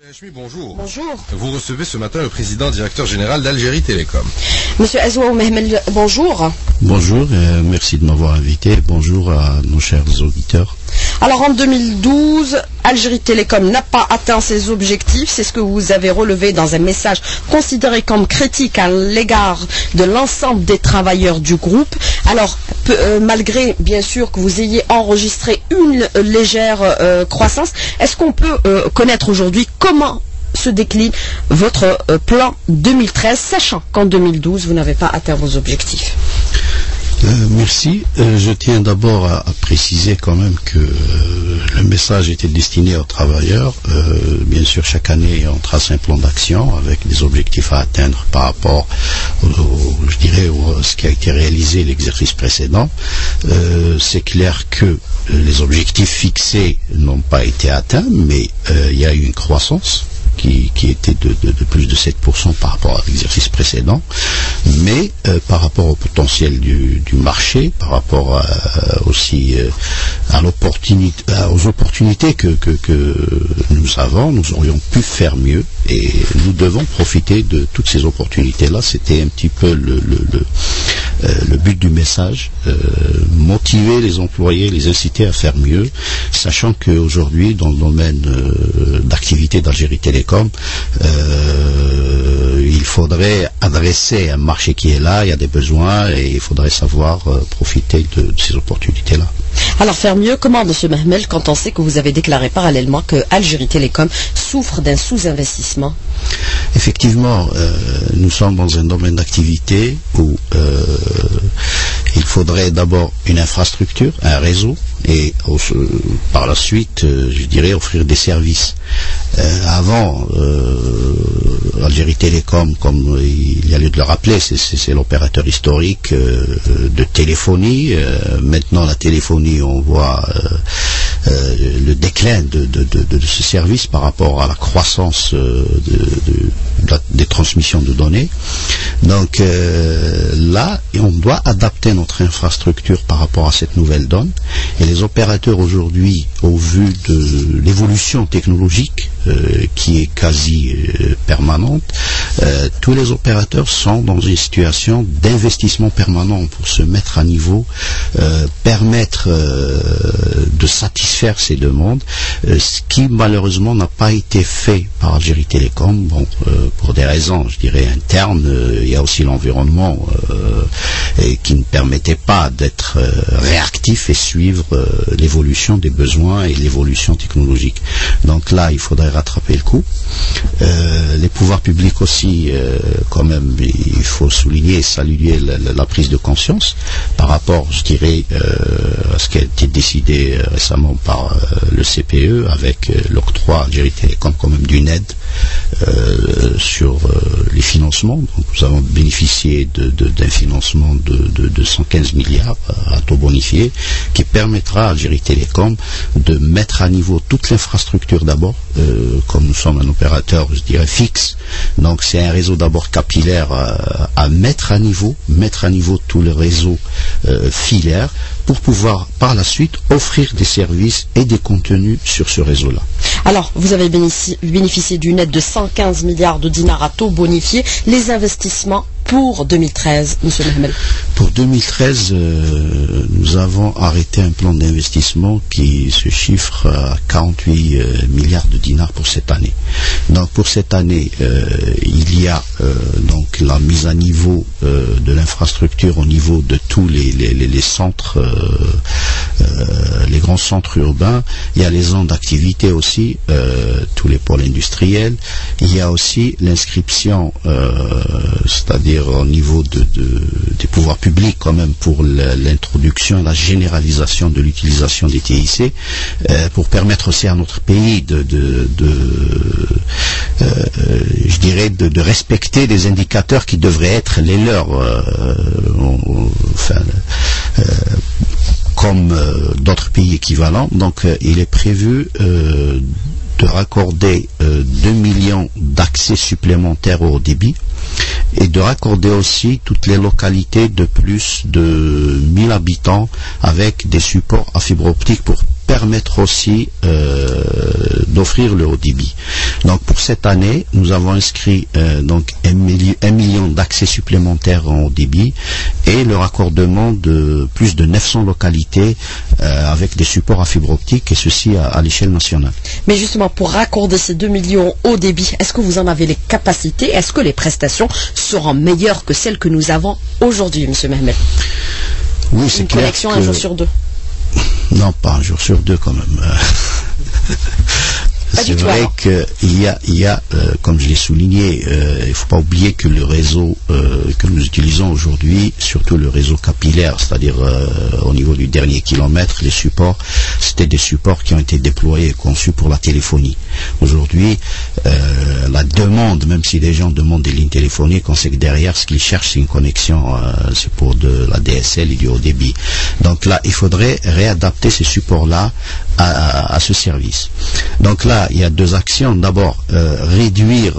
Hachmi, bonjour. Bonjour. Vous recevez ce matin le président directeur général d'Algérie Télécom. Monsieur Azoua Mehmel, bonjour. Bonjour, merci de m'avoir invité. Bonjour à nos chers auditeurs. Alors en 2012, Algérie Télécom n'a pas atteint ses objectifs. C'est ce que vous avez relevé dans un message considéré comme critique à l'égard de l'ensemble des travailleurs du groupe. Alors, malgré bien sûr que vous ayez enregistré une légère croissance, est-ce qu'on peut connaître aujourd'hui comment se décline votre plan 2013, sachant qu'en 2012, vous n'avez pas atteint vos objectifs? Merci. Je tiens d'abord à préciser quand même que le message était destiné aux travailleurs. Bien sûr, chaque année, on trace un plan d'action avec des objectifs à atteindre par rapport ce qui a été réalisé l'exercice précédent. C'est clair que les objectifs fixés n'ont pas été atteints, mais il y a eu une croissance qui était de plus de 7% par rapport à l'exercice précédent, mais par rapport au potentiel du marché, par rapport aussi aux opportunités que nous avons, nous aurions pu faire mieux et nous devons profiter de toutes ces opportunités-là. C'était un petit peu le but du message, motiver les employés, les inciter à faire mieux, sachant qu'aujourd'hui, dans le domaine d'activité d'Algérie Télécom, il faudrait adresser un marché qui est là, il y a des besoins et il faudrait savoir profiter de ces opportunités-là. Alors faire mieux, comment, monsieur Mehmel, quand on sait que vous avez déclaré parallèlement que Algérie Télécom souffre d'un sous-investissement? Effectivement, nous sommes dans un domaine d'activité où il faudrait d'abord une infrastructure, un réseau, et par la suite, je dirais, offrir des services. Avant, Algérie Télécom, comme il y a lieu de le rappeler, c'est l'opérateur historique de téléphonie. Maintenant, la téléphonie, on voit le déclin de ce service par rapport à la croissance des transmissions de données. Donc là, on doit adapter notre infrastructure par rapport à cette nouvelle donne. Et les opérateurs aujourd'hui, au vu de l'évolution technologique qui est quasi permanente, tous les opérateurs sont dans une situation d'investissement permanent pour se mettre à niveau, permettre de satisfaire ces demandes, ce qui malheureusement n'a pas été fait par Algérie Télécom. Bon, pour des raisons, je dirais, internes, il y a aussi l'environnement qui ne permettait pas d'être réactif et suivre l'évolution des besoins et l'évolution technologique. Donc là, il faudrait rattraper le coup. Les pouvoirs publics aussi, quand même, il faut souligner et saluer la prise de conscience par rapport, je dirais, à ce qui a été décidé récemment par le CPE avec l'octroi à Algérie Télécom quand même d'une aide sur les financements. Donc, nous avons bénéficié d'un financement de 115 milliards à taux bonifié qui permettra à Algérie Télécom de mettre à niveau toute l'infrastructure d'abord, comme nous sommes un opérateur, je dirais, fixe. Donc c'est un réseau d'abord capillaire à mettre à niveau tout le réseau filaire pour pouvoir par la suite offrir des services et des contenus sur ce réseau-là. Alors, vous avez bénéficié d'une aide de 115 milliards de dinars à taux bonifié. Les investissements pour 2013, M. Mehmel? Pour 2013, nous avons arrêté un plan d'investissement qui se chiffre à 48 milliards de dinars pour cette année. Donc pour cette année, il y a donc la mise à niveau de l'infrastructure au niveau de tous les centres, les grands centres urbains. Il y a les zones d'activité aussi, tous les pôles industriels. Il y a aussi l'inscription, c'est-à-dire au niveau des pouvoirs publics quand même pour l'introduction, la généralisation de l'utilisation des TIC pour permettre aussi à notre pays je dirais de respecter des indicateurs qui devraient être les leurs, comme d'autres pays équivalents. Donc il est prévu de raccorder 2 millions d'accès supplémentaires au haut débit et de raccorder aussi toutes les localités de plus de 1000 habitants avec des supports à fibre optique pour permettre permettre aussi d'offrir le haut débit. Donc pour cette année, nous avons inscrit donc 1 million d'accès supplémentaires en haut débit et le raccordement de plus de 900 localités avec des supports à fibre optique, et ceci à l'échelle nationale. Mais justement, pour raccorder ces 2 millions haut débit, est-ce que vous en avez les capacités? Est-ce que les prestations seront meilleures que celles que nous avons aujourd'hui, M. Mehmet? Oui, c'est une clair connexion que... un jour sur 2. Non, pas un jour sur 2 quand même. C'est vrai qu'il y a comme je l'ai souligné, il ne faut pas oublier que le réseau que nous utilisons aujourd'hui, surtout le réseau capillaire, c'est-à-dire au niveau du dernier kilomètre, les supports, c'était des supports qui ont été déployés et conçus pour la téléphonie. Aujourd'hui, la demande, même si les gens demandent des lignes téléphoniques, on sait que derrière, ce qu'ils cherchent, c'est une connexion, c'est pour de la DSL et du haut débit. Donc là, il faudrait réadapter ces supports-là à ce service. Donc là, il y a 2 actions. D'abord, réduire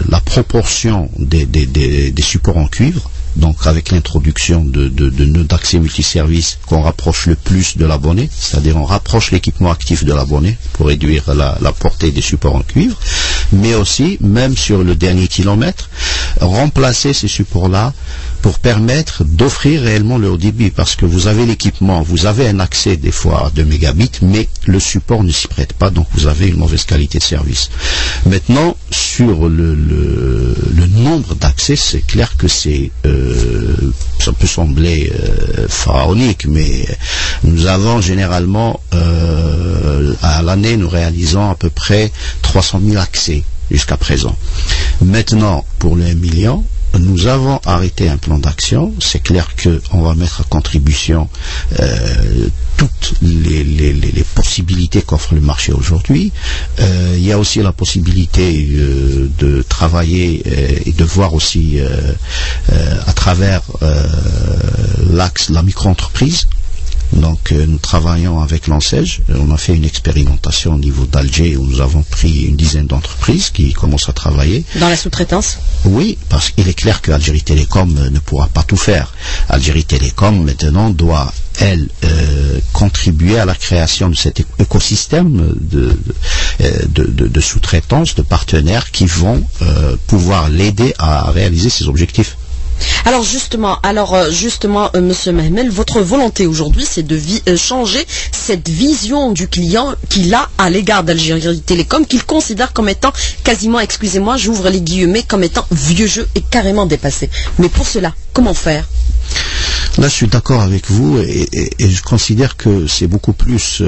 la proportion des supports en cuivre, donc avec l'introduction de nœuds d'accès multiservice qu'on rapproche le plus de l'abonné, c'est-à-dire on rapproche l'équipement actif de l'abonné pour réduire la portée des supports en cuivre, mais aussi, même sur le dernier kilomètre, remplacer ces supports-là pour permettre d'offrir réellement le haut débit, parce que vous avez l'équipement, vous avez un accès des fois à 2 mégabits, mais le support ne s'y prête pas, donc vous avez une mauvaise qualité de service. Maintenant, sur le nombre d'accès, c'est clair que c'est ça peut sembler pharaonique, mais nous avons généralement à l'année, nous réalisons à peu près 300 000 accès jusqu'à présent. Maintenant, pour le 1 million, nous avons arrêté un plan d'action. C'est clair qu'on va mettre à contribution toutes les possibilités qu'offre le marché aujourd'hui. Il y a aussi la possibilité de travailler et de voir aussi à travers l'axe de la micro-entreprise. Donc nous travaillons avec l'ANSEJ, on a fait une expérimentation au niveau d'Alger où nous avons pris une dizaine d'entreprises qui commencent à travailler. Dans la sous-traitance? Oui, parce qu'il est clair que Algérie Télécom ne pourra pas tout faire. Algérie Télécom maintenant doit, elle, contribuer à la création de cet écosystème de sous-traitance, de partenaires qui vont pouvoir l'aider à réaliser ses objectifs. Alors justement, Monsieur Mehmet, votre volonté aujourd'hui, c'est de changer cette vision du client qu'il a à l'égard d'Algérie Télécom, qu'il considère comme étant quasiment, excusez-moi, j'ouvre les guillemets, comme étant vieux jeu et carrément dépassé. Mais pour cela, comment faire? Là, je suis d'accord avec vous et je considère que c'est beaucoup plus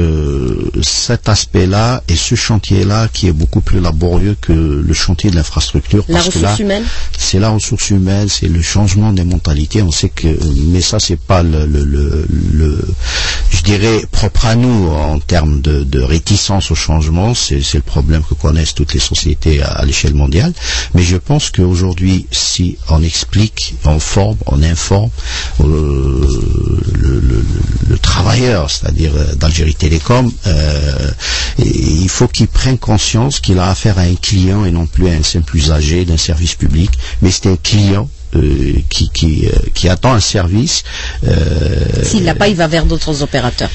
cet aspect-là et ce chantier-là qui est beaucoup plus laborieux que le chantier de l'infrastructure. La ressource humaine? C'est la ressource humaine, c'est le changement des mentalités. On sait que, mais ça, c'est pas je dirais, propre à nous en termes de réticence au changement. C'est le problème que connaissent toutes les sociétés à l'échelle mondiale. Mais je pense qu'aujourd'hui, si on explique, on forme, on informe, le travailleur, c'est-à-dire d'Algérie Télécom, il faut qu'il prenne conscience qu'il a affaire à un client et non plus à un simple usager d'un service public, mais c'est un client qui attend un service. S'il l'a pas, il va vers d'autres opérateurs.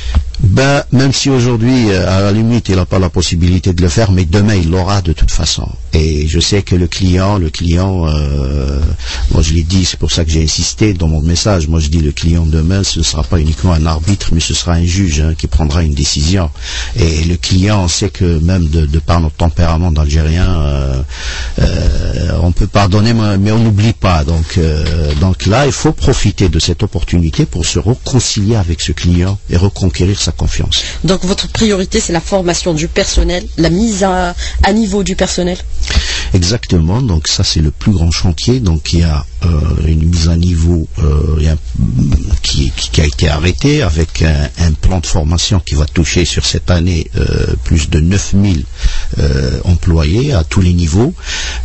Même si aujourd'hui, à la limite, il n'a pas la possibilité de le faire, mais demain, il l'aura de toute façon. Et je sais que le client, moi je l'ai dit, c'est pour ça que j'ai insisté dans mon message, moi je dis le client demain, ce ne sera pas uniquement un arbitre, mais ce sera un juge qui prendra une décision. Et le client, on sait que même de par notre tempérament d'Algérien, on peut pardonner, mais on n'oublie pas. Donc là, il faut profiter de cette opportunité pour se réconcilier avec ce client et reconquérir sa confiance. Donc votre priorité, c'est la formation du personnel, la mise à niveau du personnel? Exactement, donc ça c'est le plus grand chantier. Donc il y a une mise à niveau qui a été arrêtée avec un plan de formation qui va toucher sur cette année plus de 9000 employés à tous les niveaux.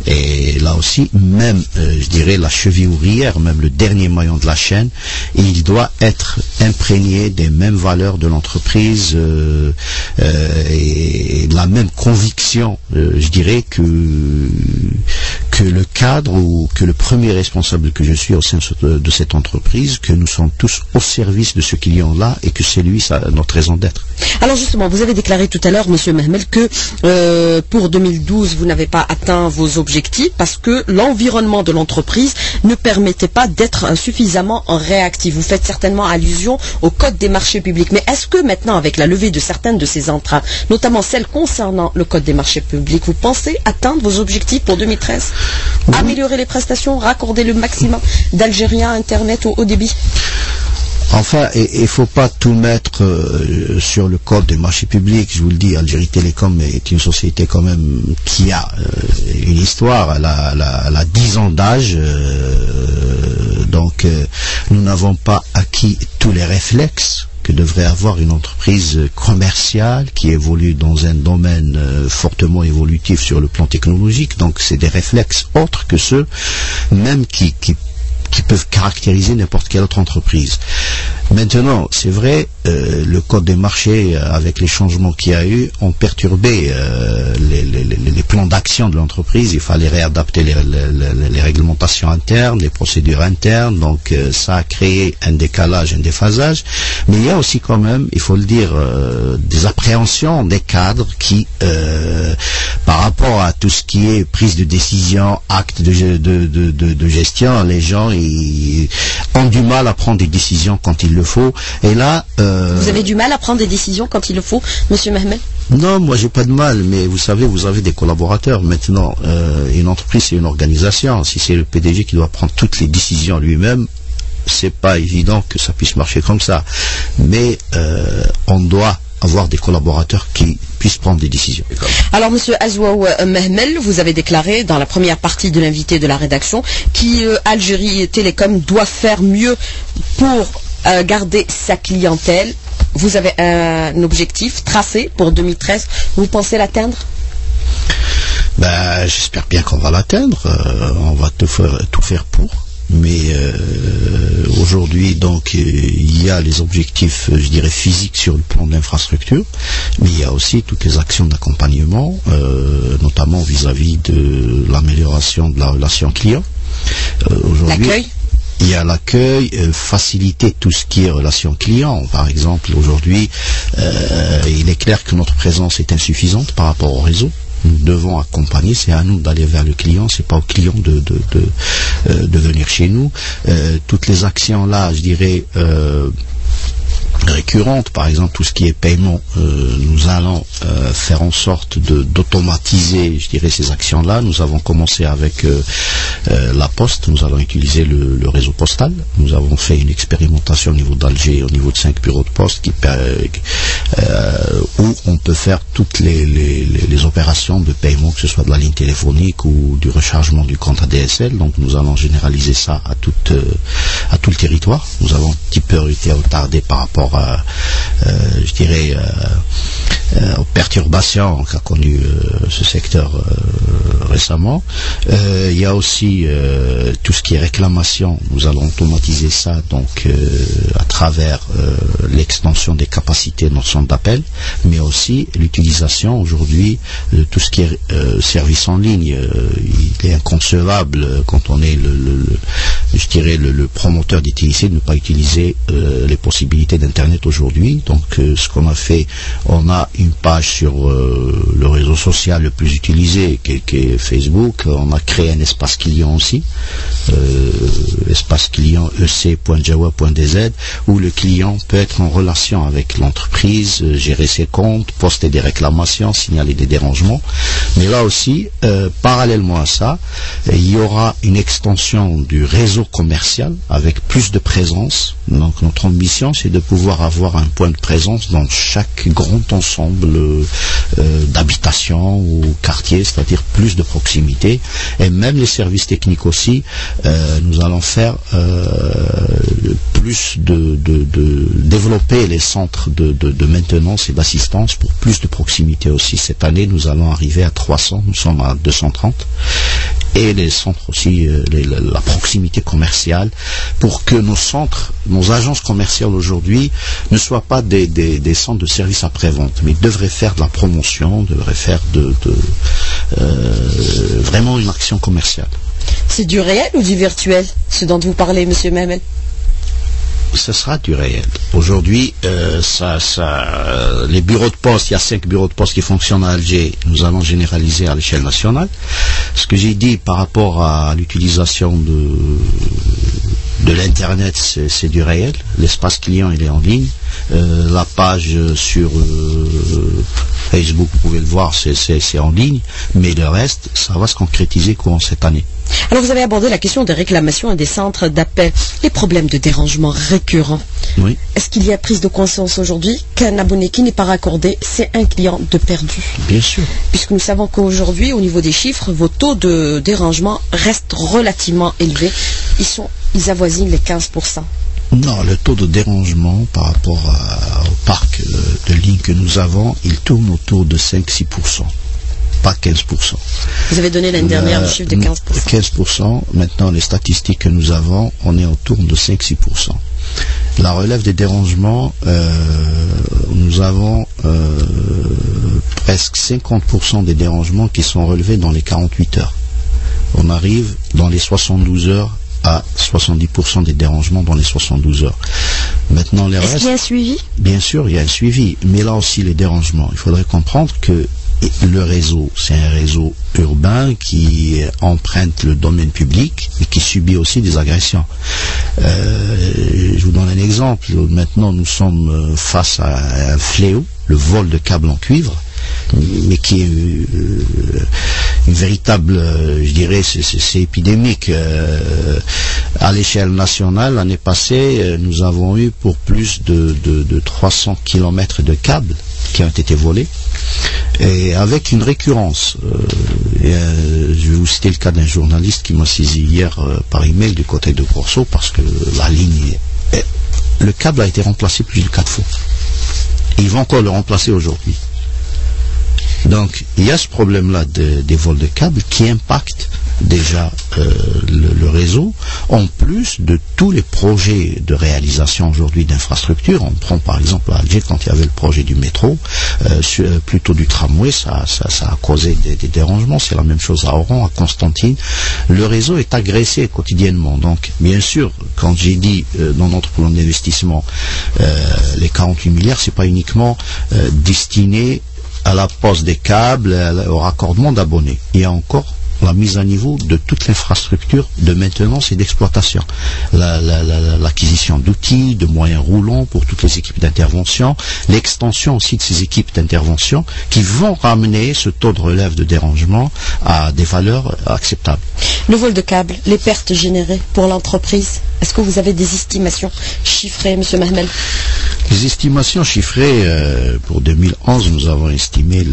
Et là aussi, même je dirais la cheville ouvrière, même le dernier maillon de la chaîne, il doit être imprégné des mêmes valeurs de l'entreprise et de la même conviction, je dirais, que que le cadre ou que le premier responsable que je suis au sein de cette entreprise, que nous sommes tous au service de ce client-là et que c'est lui notre raison d'être. Alors justement, vous avez déclaré tout à l'heure, Monsieur Mehmel, que pour 2012, vous n'avez pas atteint vos objectifs parce que l'environnement de l'entreprise ne permettait pas d'être suffisamment réactif. Vous faites certainement allusion au Code des marchés publics. Mais est-ce que maintenant, avec la levée de certaines de ces entraves, notamment celles concernant le Code des marchés publics, vous pensez atteindre vos objectifs pour 2013 ? Oui. Améliorer les prestations, raccorder le maximum d'Algériens à Internet au haut débit ? Enfin, il ne faut pas tout mettre sur le code des marchés publics. Je vous le dis, Algérie Télécom est une société quand même qui a une histoire. Elle a 10 ans d'âge. Donc, nous n'avons pas acquis tous les réflexes que devrait avoir une entreprise commerciale qui évolue dans un domaine fortement évolutif sur le plan technologique. Donc, c'est des réflexes autres que ceux même qui peuvent caractériser n'importe quelle autre entreprise. Maintenant, c'est vrai, le code des marchés, avec les changements qu'il y a eu, ont perturbé les plans d'action de l'entreprise. Il fallait réadapter les réglementations internes, les procédures internes. Donc, ça a créé un décalage, un déphasage. Mais il y a aussi quand même, il faut le dire, des appréhensions des cadres qui, par rapport à tout ce qui est prise de décision, acte de gestion, les gens ils ont du mal à prendre des décisions quand il le faut. Et là, vous avez du mal à prendre des décisions quand il le faut, Monsieur Mehmel ? Non, moi j'ai pas de mal, mais vous savez, vous avez des collaborateurs. Maintenant, une entreprise c'est une organisation. Si c'est le PDG qui doit prendre toutes les décisions lui-même, c'est pas évident que ça puisse marcher comme ça. Mais on doit avoir des collaborateurs qui puissent prendre des décisions. Alors, Monsieur Azwaou Mehmel, vous avez déclaré dans la première partie de l'invité de la rédaction qu'Algérie Télécom doit faire mieux pour garder sa clientèle. Vous avez un objectif tracé pour 2013. Vous pensez l'atteindre ? J'espère bien qu'on va l'atteindre. On va tout faire pour. Mais aujourd'hui, donc, il y a les objectifs, je dirais, physiques sur le plan de l'infrastructure, mais il y a aussi toutes les actions d'accompagnement, notamment vis-à-vis de l'amélioration de la relation client. Aujourd'hui, l'accueil. Il y a l'accueil, faciliter tout ce qui est relation client. Par exemple, aujourd'hui, il est clair que notre présence est insuffisante par rapport au réseau. Nous devons accompagner, c'est à nous d'aller vers le client, c'est pas au client de venir chez nous. Toutes les actions là, je dirais, récurrentes, par exemple tout ce qui est paiement, nous allons faire en sorte d'automatiser, je dirais, ces actions-là. Nous avons commencé avec la Poste, nous allons utiliser le réseau postal. Nous avons fait une expérimentation au niveau d'Alger, au niveau de 5 bureaux de poste où on peut faire toutes les opérations de paiement, que ce soit de la ligne téléphonique ou du rechargement du compte ADSL. Donc nous allons généraliser ça à tout le territoire. Nous avons un petit peu été retardés par rapport à, je dirais, aux perturbations qu'a connu ce secteur récemment. Il y a aussi tout ce qui est réclamation. Nous allons automatiser ça donc à travers l'extension des capacités de notre centre d'appel, mais aussi l'utilisation aujourd'hui de tout ce qui est service en ligne. Il est inconcevable quand on est je dirais le promoteur des TIC de ne pas utiliser les possibilités d'Internet aujourd'hui. Donc ce qu'on a fait, on a une page sur le réseau social le plus utilisé qui est Facebook. On a créé un espace client aussi, espace client ec.jawa.dz, où le client peut être en relation avec l'entreprise, gérer ses comptes, poster des réclamations, signaler des dérangements. Mais là aussi, parallèlement à ça, il y aura une extension du réseau commercial avec plus de présence. Donc notre ambition, c'est de pouvoir avoir un point de présence dans chaque grand ensemble d'habitation ou quartier, c'est-à-dire plus de proximité. Et même les services techniques aussi, nous allons faire plus de développer les centres de maintenance et d'assistance pour plus de proximité aussi. Cette année, nous allons arriver à 300, nous sommes à 230. Et les centres aussi, la proximité commerciale, pour que nos agences commerciales aujourd'hui ne soient pas des centres de services après-vente, mais devraient faire de la promotion, devraient faire vraiment une action commerciale. C'est du réel ou du virtuel, ce dont vous parlez, Monsieur Memel? Ce sera du réel. Aujourd'hui, les bureaux de poste, il y a 5 bureaux de poste qui fonctionnent à Alger, nous allons généraliser à l'échelle nationale. Ce que j'ai dit par rapport à l'utilisation de l'Internet, c'est du réel. L'espace client, il est en ligne. La page sur Facebook, vous pouvez le voir, c'est en ligne. Mais le reste, ça va se concrétiser courant cette année. Alors vous avez abordé la question des réclamations et des centres d'appel, les problèmes de dérangement récurrents. Oui. Est-ce qu'il y a prise de conscience aujourd'hui qu'un abonné qui n'est pas raccordé, c'est un client de perdu? Bien sûr. Puisque nous savons qu'aujourd'hui, au niveau des chiffres, vos taux de dérangement restent relativement élevés. Ils avoisinent les 15%. Non, le taux de dérangement par rapport au parc de lignes que nous avons, il tourne autour de 5-6%. Pas 15%. Vous avez donné l'année dernière le chiffre de 15%. 15%. Maintenant, les statistiques que nous avons, on est autour de 5-6%. La relève des dérangements, nous avons presque 50% des dérangements qui sont relevés dans les 48 heures. On arrive dans les 72 heures à 70% des dérangements dans les 72 heures. Maintenant, les restes... Est-ce qu'il y a un suivi? Bien sûr, il y a un suivi. Mais là aussi, les dérangements. Il faudrait comprendre que le réseau, c'est un réseau urbain qui emprunte le domaine public et qui subit aussi des agressions. Je vous donne un exemple. Maintenant, nous sommes face à un fléau, le vol de câbles en cuivre, mais qui est une véritable, je dirais, c'est épidémique. À l'échelle nationale, l'année passée, nous avons eu pour plus de 300 km de câbles qui ont été volés, et avec une récurrence. Je vais vous citer le cas d'un journaliste qui m'a saisi hier par email du côté de Corso, parce que la ligne, le câble a été remplacé plus de 4 fois. Et ils vont encore le remplacer aujourd'hui. Donc, il y a ce problème-là des vols de câbles qui impactent déjà le réseau, en plus de tous les projets de réalisation aujourd'hui d'infrastructures. On prend par exemple à Alger, quand il y avait le projet du métro, plutôt du tramway, ça a causé des dérangements. C'est la même chose à Oran, à Constantine. Le réseau est agressé quotidiennement. Donc, bien sûr, quand j'ai dit dans notre plan d'investissement, les 48 milliards, c'est pas uniquement destiné à la pose des câbles, au raccordement d'abonnés. Il y a encore la mise à niveau de toute l'infrastructure de maintenance et d'exploitation. L'acquisition d'outils, de moyens roulants pour toutes les équipes d'intervention, l'extension aussi de ces équipes d'intervention qui vont ramener ce taux de relève de dérangement à des valeurs acceptables. Le vol de câbles, les pertes générées pour l'entreprise, est-ce que vous avez des estimations chiffrées, M. Mahmel? Les estimations chiffrées pour 2011, nous avons estimé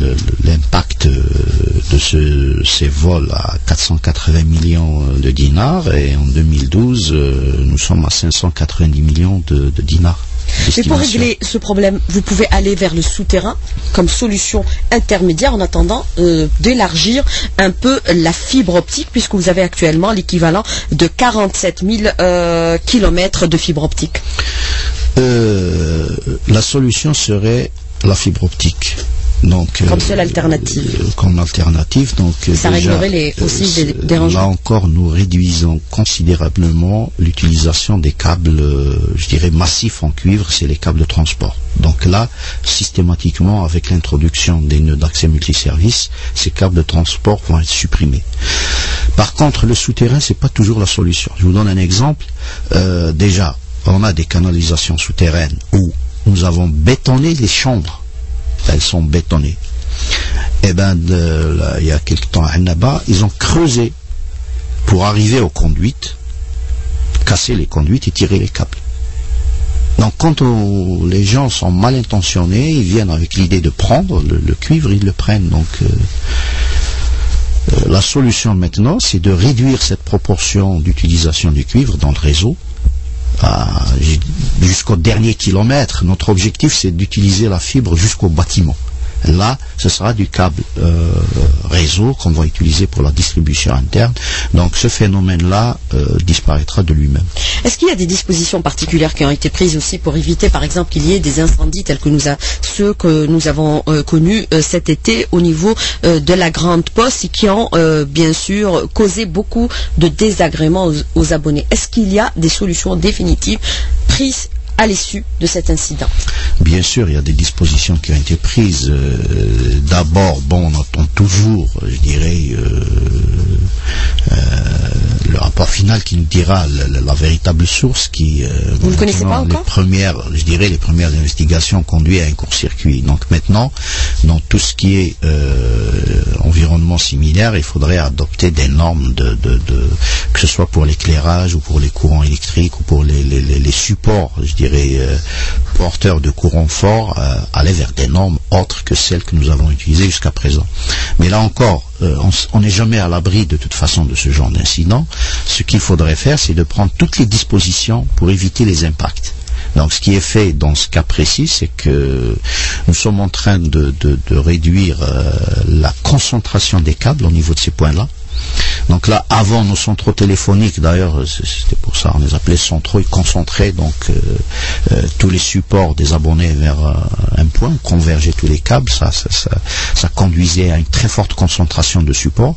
l'impact de ces vols à 480 millions de dinars, et en 2012, nous sommes à 590 millions de dinars. Mais pour régler ce problème, vous pouvez aller vers le souterrain comme solution intermédiaire en attendant d'élargir un peu la fibre optique, puisque vous avez actuellement l'équivalent de 47 000 kilomètres de fibre optique. La solution serait la fibre optique. Donc, comme seule alternative. Comme alternative. Donc, ça réglerait aussi des dérangements. Là encore, nous réduisons considérablement l'utilisation des câbles, je dirais, massifs en cuivre, c'est les câbles de transport. Donc là, systématiquement, avec l'introduction des nœuds d'accès multiservices, ces câbles de transport vont être supprimés. Par contre, le souterrain, c'est pas toujours la solution. Je vous donne un exemple. Déjà, on a des canalisations souterraines où nous avons bétonné les chambres. Elles sont bétonnées. Et bien, il y a quelque temps à Annaba, ils ont creusé pour arriver aux conduites, casser les conduites et tirer les câbles. Donc, quand les gens sont mal intentionnés, ils viennent avec l'idée de prendre le cuivre, ils le prennent. Donc, la solution maintenant, c'est de réduire cette proportion d'utilisation du cuivre dans le réseau jusqu'au dernier kilomètre. Notre objectif, c'est d'utiliser la fibre jusqu'au bâtiment. Là, ce sera du câble réseau qu'on va utiliser pour la distribution interne. Donc ce phénomène-là disparaîtra de lui-même. Est-ce qu'il y a des dispositions particulières qui ont été prises aussi pour éviter, par exemple, qu'il y ait des incendies tels que ceux que nous avons connus cet été au niveau de la Grande Poste et qui ont bien sûr causé beaucoup de désagréments aux abonnés? Est-ce qu'il y a des solutions définitives prises à l'issue de cet incident? Bien sûr, il y a des dispositions qui ont été prises. D'abord, on attend toujours, je dirais, le rapport final qui nous dira la véritable source qui... Vous ne connaissez pas encore? Les premières investigations conduisent à un court-circuit. Donc maintenant, dans tout ce qui est environnement similaire, il faudrait adopter des normes que ce soit pour l'éclairage ou pour les courants électriques ou pour les supports, je dirais, porteurs de courant fort, aller vers des normes autres que celles que nous avons utilisées jusqu'à présent. Mais là encore, on n'est jamais à l'abri de toute façon de ce genre d'incident. Ce qu'il faudrait faire, c'est de prendre toutes les dispositions pour éviter les impacts. Donc ce qui est fait dans ce cas précis, c'est que nous sommes en train de réduire la concentration des câbles au niveau de ces points-là. Donc là, avant nos centraux téléphoniques, d'ailleurs, c'était pour ça, on les appelait centraux, ils concentraient donc tous les supports des abonnés vers un point, convergeaient tous les câbles, ça conduisait à une très forte concentration de supports.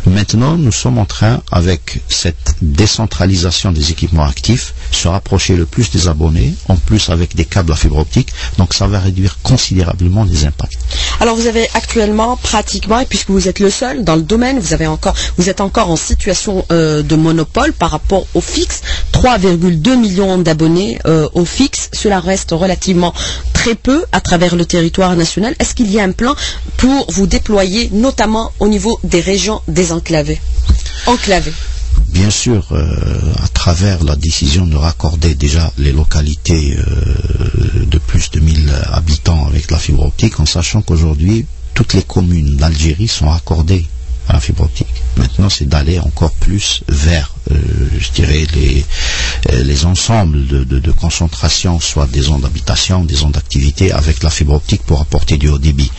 Maintenant, nous sommes en train, avec cette décentralisation des équipements actifs, se rapprocher le plus des abonnés, en plus avec des câbles à fibre optique, donc ça va réduire considérablement les impacts. Alors vous avez actuellement pratiquement, et puisque vous êtes le seul dans le domaine, vous êtes encore en situation de monopole par rapport au fixe, 3,2 millions d'abonnés au fixe, cela reste relativement très peu à travers le territoire national. Est-ce qu'il y a un plan pour vous déployer, notamment au niveau des régions désenclavées, enclavées? Bien sûr, à travers la décision de raccorder déjà les localités de plus de 1000 habitants avec la fibre optique, en sachant qu'aujourd'hui, toutes les communes d'Algérie sont raccordées à la fibre optique. Maintenant, c'est d'aller encore plus vers, je dirais, les ensembles de concentration, soit des zones d'habitation, des zones d'activité, avec la fibre optique pour apporter du haut débit.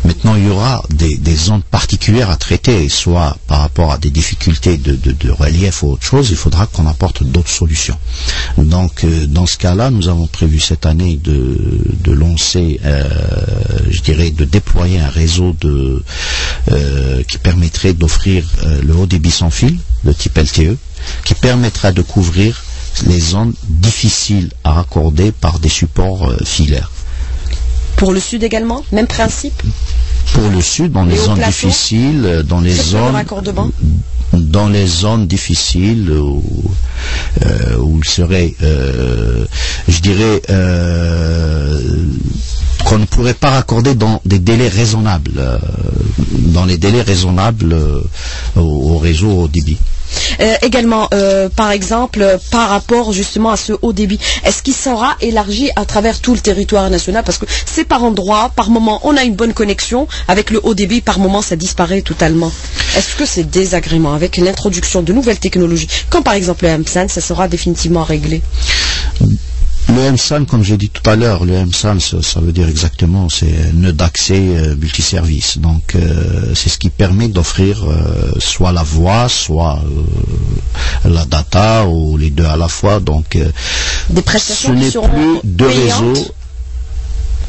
Maintenant, il y aura des zones particulières à traiter, soit par rapport à des difficultés de relief ou autre chose, il faudra qu'on apporte d'autres solutions. Donc, dans ce cas-là, nous avons prévu cette année de lancer, je dirais, de déployer un réseau qui permettrait d'offrir le haut débit sans fil de type LTE, qui permettra de couvrir les zones difficiles à raccorder par des supports filaires. Pour le sud également, même principe? Pour le sud, dans les zones difficiles, dans les zones difficiles où il serait, je dirais, qu'on ne pourrait pas raccorder dans des délais raisonnables, au réseau haut débit. Également, par exemple, par rapport justement à ce haut débit, est-ce qu'il sera élargi à travers tout le territoire national? Parce que c'est par endroit, par moment, on a une bonne connexion, avec le haut débit, par moment, ça disparaît totalement. Est-ce que c'est désagrément avec l'introduction de nouvelles technologies, comme par exemple le MSAN, ça sera définitivement réglé? Le MSAN, comme j'ai dit tout à l'heure, le MSAN, ça veut dire exactement, c'est un nœud d'accès multiservice. Donc, c'est ce qui permet d'offrir soit la voix, soit la data, ou les deux à la fois. Donc, des prestations ce n'est plus de réseau.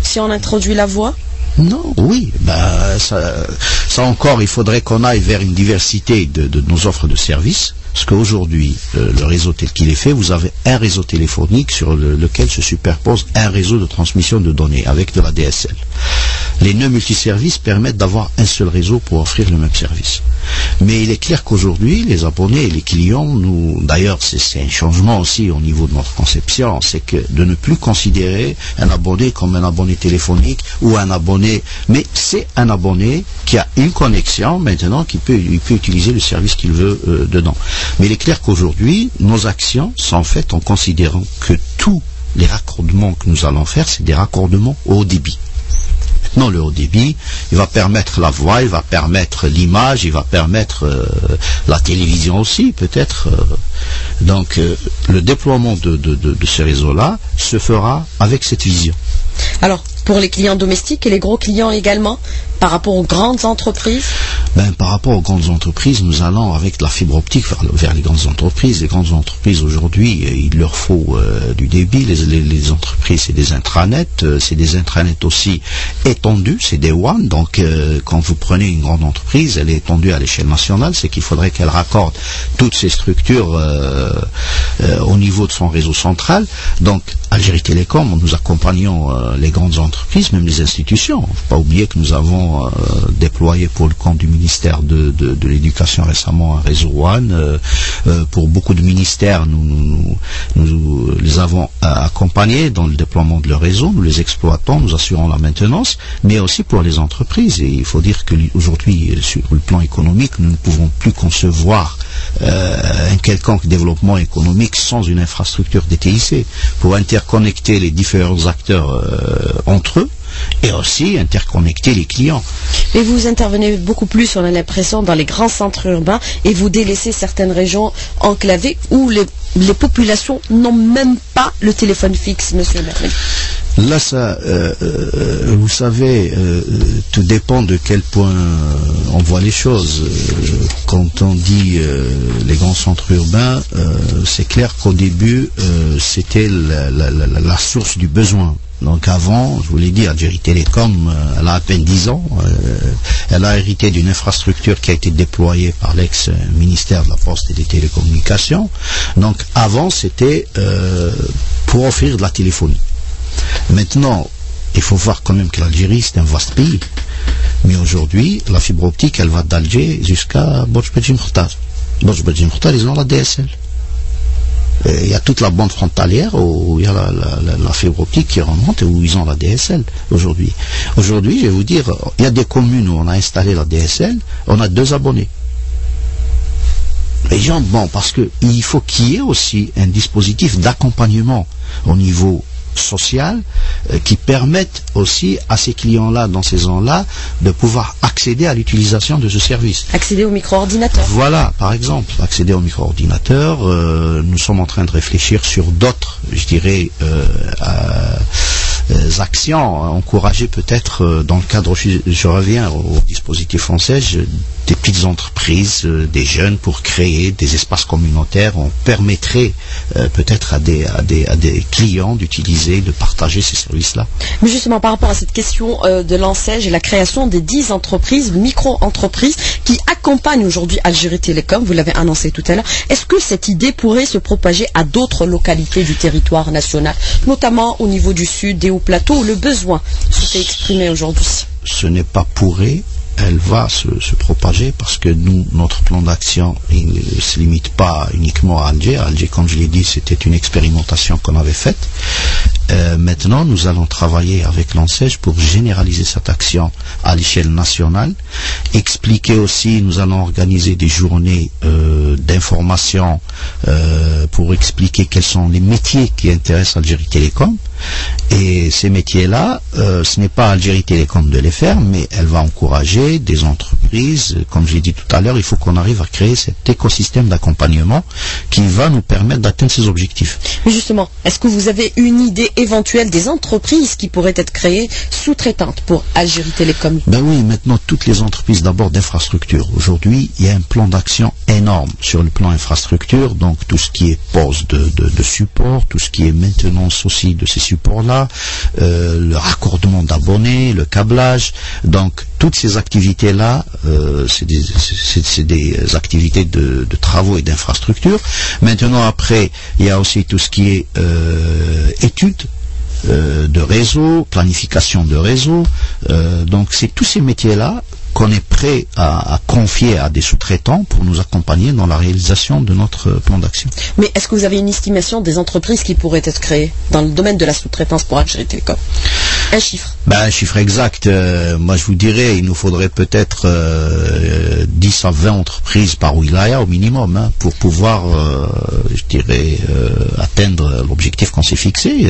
Si on introduit la voix? Non, oui, ça encore, il faudrait qu'on aille vers une diversité de nos offres de services. Parce qu'aujourd'hui, le réseau tel qu'il est fait, vous avez un réseau téléphonique sur lequel se superpose un réseau de transmission de données avec de la DSL. Les nœuds multiservices permettent d'avoir un seul réseau pour offrir le même service. Mais il est clair qu'aujourd'hui, les abonnés et les clients, d'ailleurs c'est un changement aussi au niveau de notre conception, c'est que de ne plus considérer un abonné comme un abonné téléphonique ou un abonné, mais c'est un abonné qui a une connexion maintenant, il peut utiliser le service qu'il veut dedans. Mais il est clair qu'aujourd'hui, nos actions sont faites en considérant que tous les raccordements que nous allons faire, c'est des raccordements au haut débit. Maintenant, le haut débit, il va permettre la voix, il va permettre l'image, il va permettre la télévision aussi, peut-être. Donc, le déploiement de ce réseau-là se fera avec cette vision. Alors, pour les clients domestiques et les gros clients également, par rapport aux grandes entreprises? Par rapport aux grandes entreprises, nous allons avec la fibre optique vers les grandes entreprises. Les grandes entreprises aujourd'hui, il leur faut du débit. Les entreprises, c'est des intranets. C'est des intranets aussi étendus, c'est des WAN. Donc quand vous prenez une grande entreprise, elle est étendue à l'échelle nationale. C'est qu'il faudrait qu'elle raccorde toutes ces structures au niveau de son réseau central. Donc Algérie Télécom, nous accompagnons les grandes entreprises, même les institutions. Il ne faut pas oublier que nous avons déployé pour le compte du ministère de l'Éducation récemment un réseau WAN. Pour beaucoup de ministères, nous les avons accompagnés dans le déploiement de leur réseau. Nous les exploitons, nous assurons la maintenance, mais aussi pour les entreprises. Et il faut dire qu'aujourd'hui, sur le plan économique, nous ne pouvons plus concevoir un quelconque développement économique sans une infrastructure DTIC pour interconnecter les différents acteurs entre eux et aussi interconnecter les clients. Mais vous intervenez beaucoup plus, on a l'impression, dans les grands centres urbains et vous délaissez certaines régions enclavées où les populations n'ont même pas le téléphone fixe, monsieur Mermel. Là, vous savez, tout dépend de quel point on voit les choses. Quand on dit les grands centres urbains, c'est clair qu'au début, c'était la source du besoin. Donc avant, je vous l'ai dit, Algérie Télécom, elle a à peine 10 ans. Elle a hérité d'une infrastructure qui a été déployée par l'ex-ministère de la Poste et des Télécommunications. Donc avant, c'était pour offrir de la téléphonie. Maintenant, il faut voir quand même que l'Algérie, c'est un vaste pays. Mais aujourd'hui, la fibre optique, elle va d'Alger jusqu'à Bodj-Bedji-Mokhtar. Bodj-Bedji-Mokhtar, ils ont la DSL. Il y a toute la bande frontalière où il y a la fibre optique qui remonte et où ils ont la DSL aujourd'hui. Aujourd'hui, je vais vous dire, il y a des communes où on a installé la DSL, on a 2 abonnés. Les gens, parce qu'il faut qu'il y ait aussi un dispositif d'accompagnement au niveau social qui permettent aussi à ces clients-là, dans ces zones-là, de pouvoir accéder à l'utilisation de ce service. Accéder au micro-ordinateur. Voilà, par exemple, accéder au micro-ordinateur. Nous sommes en train de réfléchir sur d'autres, je dirais, actions encouragées peut-être dans le cadre, je reviens au dispositif français, des petites entreprises, des jeunes pour créer des espaces communautaires. On permettrait peut-être à des clients d'utiliser, de partager ces services-là. Mais justement, par rapport à cette question de l'ANSEJ et la création des 10 entreprises, micro-entreprises, qui accompagnent aujourd'hui Algérie Télécom, vous l'avez annoncé tout à l'heure, est-ce que cette idée pourrait se propager à d'autres localités du territoire national, notamment au niveau du sud et au plateau, où le besoin s'est exprimé aujourd'hui? Ce n'est pas pourrait, elle va se propager parce que nous, notre plan d'action, il ne se limite pas uniquement à Alger. Alger, comme je l'ai dit, c'était une expérimentation qu'on avait faite. Maintenant, nous allons travailler avec l'ANSEJ pour généraliser cette action à l'échelle nationale. Expliquer aussi, nous allons organiser des journées d'information pour expliquer quels sont les métiers qui intéressent Algérie Télécom. Et ces métiers-là, ce n'est pas Algérie Télécom de les faire, mais elle va encourager des entreprises. Comme je l'ai dit tout à l'heure, il faut qu'on arrive à créer cet écosystème d'accompagnement qui va nous permettre d'atteindre ces objectifs. Mais justement, est-ce que vous avez une idée éventuelle des entreprises qui pourraient être créées sous-traitantes pour Algérie Télécom? Ben oui, maintenant toutes les entreprises d'abord d'infrastructure. Aujourd'hui, il y a un plan d'action énorme sur le plan infrastructure, donc tout ce qui est poste de support, tout ce qui est maintenance aussi de ces supports-là, le raccordement d'abonnés, le câblage. Donc toutes ces activités-là, c'est des activités de travaux et d'infrastructure. Maintenant après, il y a aussi tout ce qui est études de réseau, planification de réseau. Donc c'est tous ces métiers-là qu'on est prêt à confier à des sous-traitants pour nous accompagner dans la réalisation de notre plan d'action. Mais est-ce que vous avez une estimation des entreprises qui pourraient être créées dans le domaine de la sous-traitance pour Algérie Télécom? Un chiffre. Un chiffre exact, moi je vous dirais, il nous faudrait peut-être 10 à 20 entreprises par wilaya au minimum, pour pouvoir, je dirais, atteindre l'objectif qu'on s'est fixé.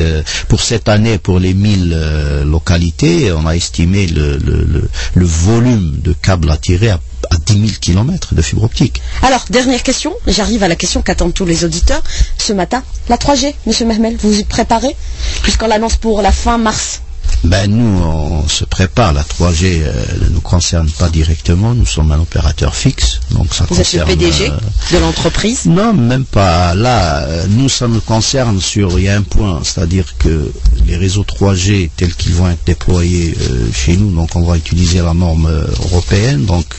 Pour cette année, pour les 1000 localités, on a estimé le volume de câbles à tirer à 10 000 km de fibre optique. Alors, dernière question, j'arrive à la question qu'attendent tous les auditeurs ce matin. La 3G, monsieur Mermel, vous y préparez, puisqu'on l'annonce pour la fin mars? Ben nous, on se prépare. La 3G ne nous concerne pas directement. Nous sommes un opérateur fixe, donc ça Vous concerne. êtes le PDG de l'entreprise? Non, même pas. Là, nous, ça nous concerne sur. Il y a un point, c'est-à-dire que les réseaux 3G tels qu'ils vont être déployés chez nous, donc on va utiliser la norme européenne, donc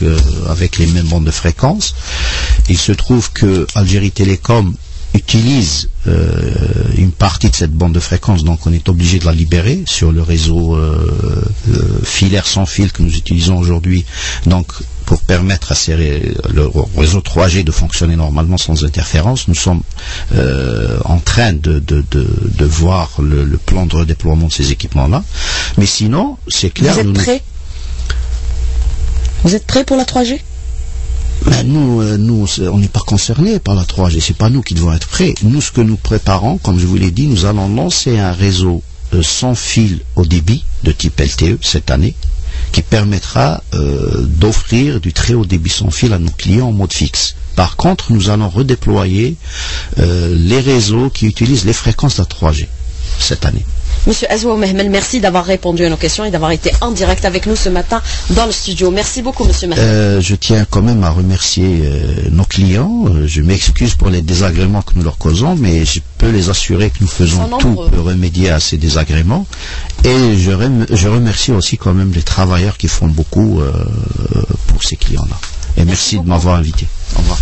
avec les mêmes bandes de fréquences. Il se trouve que Algérie Télécom utilise une partie de cette bande de fréquence, donc on est obligé de la libérer sur le réseau filaire sans fil que nous utilisons aujourd'hui, donc pour permettre à le réseau 3G de fonctionner normalement sans interférence. Nous sommes en train de voir le plan de redéploiement de ces équipements-là, mais sinon, c'est clair... Vous êtes prêts? Vous êtes prêts pour la 3G? Ben nous, on n'est pas concernés par la 3G, c'est pas nous qui devons être prêts. Nous, ce que nous préparons, comme je vous l'ai dit, nous allons lancer un réseau sans fil au débit de type LTE cette année, qui permettra d'offrir du très haut débit sans fil à nos clients en mode fixe. Par contre, nous allons redéployer les réseaux qui utilisent les fréquences de la 3G cette année. Monsieur Azoua Mehmel, merci d'avoir répondu à nos questions et d'avoir été en direct avec nous ce matin dans le studio. Merci beaucoup, monsieur Mehmel. Je tiens quand même à remercier nos clients. Je m'excuse pour les désagréments que nous leur causons, mais je peux les assurer que nous faisons tout pour remédier à ces désagréments. Et je remercie aussi quand même les travailleurs qui font beaucoup pour ces clients-là. Et merci de m'avoir invité. Au revoir.